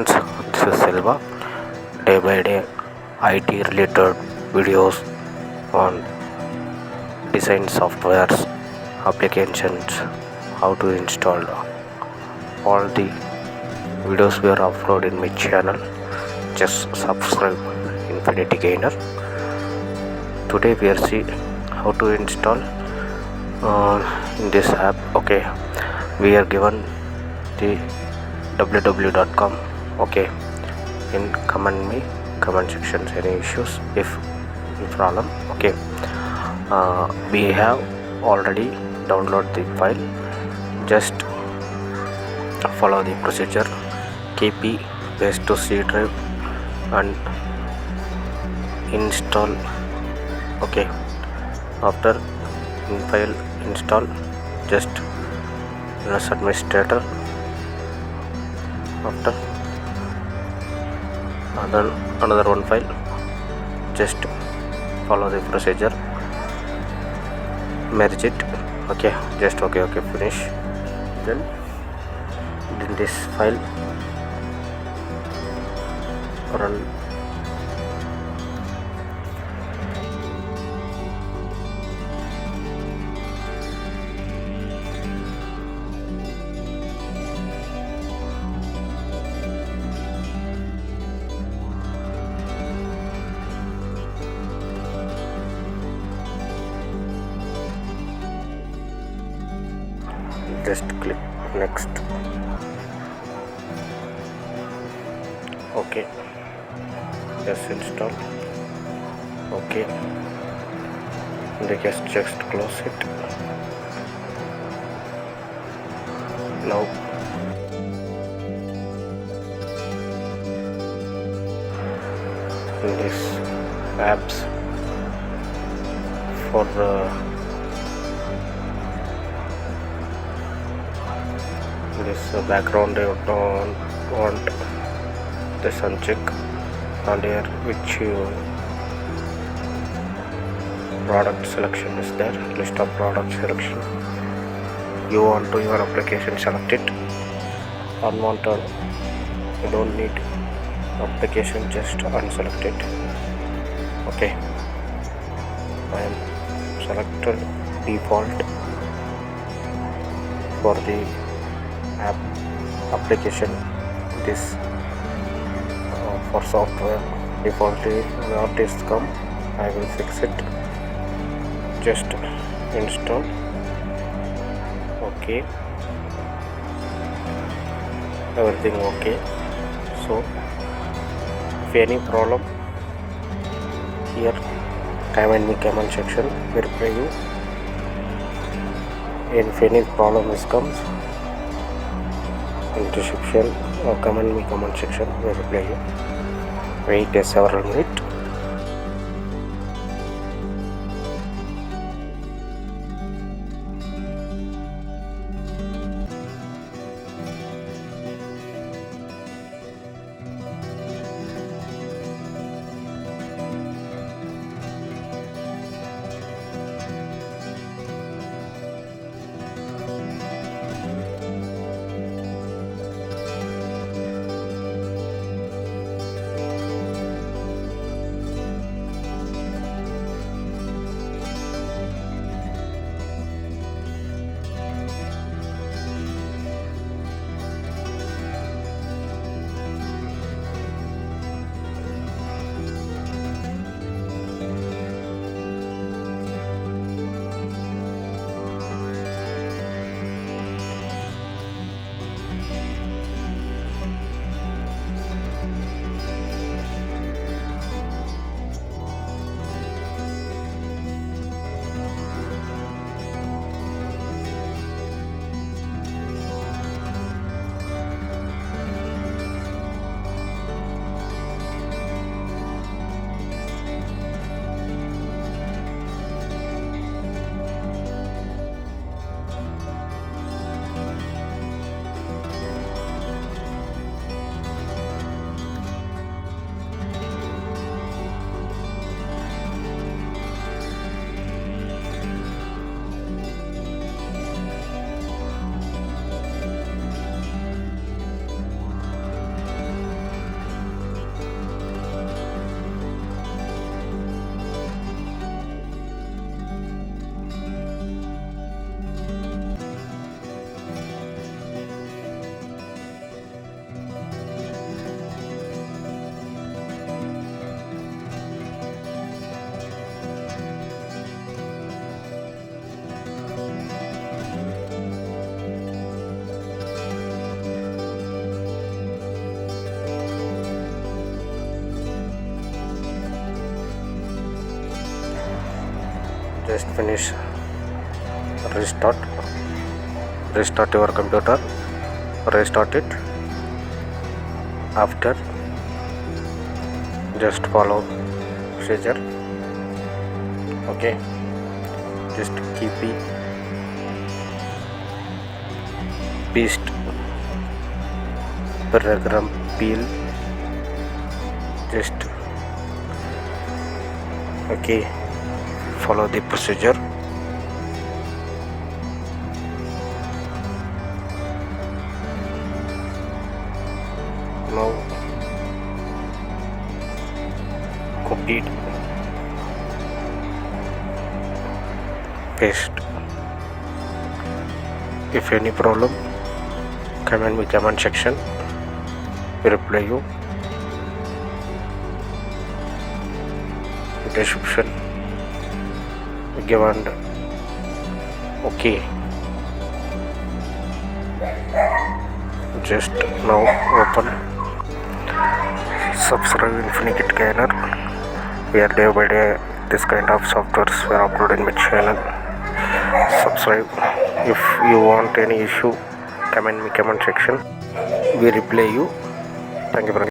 friends, this is Selva. Day by day IT related videos on design softwares, applications, how to install all the videos we are upload in my channel. Just subscribe Infinity Gainer. Today we are see how to install in this app. Okay, we are given the www.com. okay, in comment sections any issues if problem. Okay, we have already download the file. Just follow the procedure, kp paste to C drive and install. Okay, after file install, just run administrator. After another one file, just follow the procedure, merge it. Okay, just okay, finish. Then in this file run just click next. Okay, just install. Okay, just close it. Now in this apps for this background, I don't want this uncheck, and here which product selection is there, list of product selection. You want to your application, select it. Unwanted, you don't need application, just unselect it. Okay, I am selected default for the application. This for software defaultly not is come. I will fix it. Just install. Okay, everything okay. So if any problem here, comment me comment section, we reply you. And if any problem comes in description or comment me comment section, we reply you. Wait several minutes. just finish. Restart your computer, restart it. After, just follow procedure. Okay, just keep it paste program peel, just okay, follow the procedure. Now copy it, paste. If any problem, comment in comment section, we reply you. Description given. Okay, just now open. Subscribe Infinite Scanner. We are day by day this kind of softwares we are uploading my channel. Subscribe. If you want any issue, comment in comment section, we reply you. Thank you for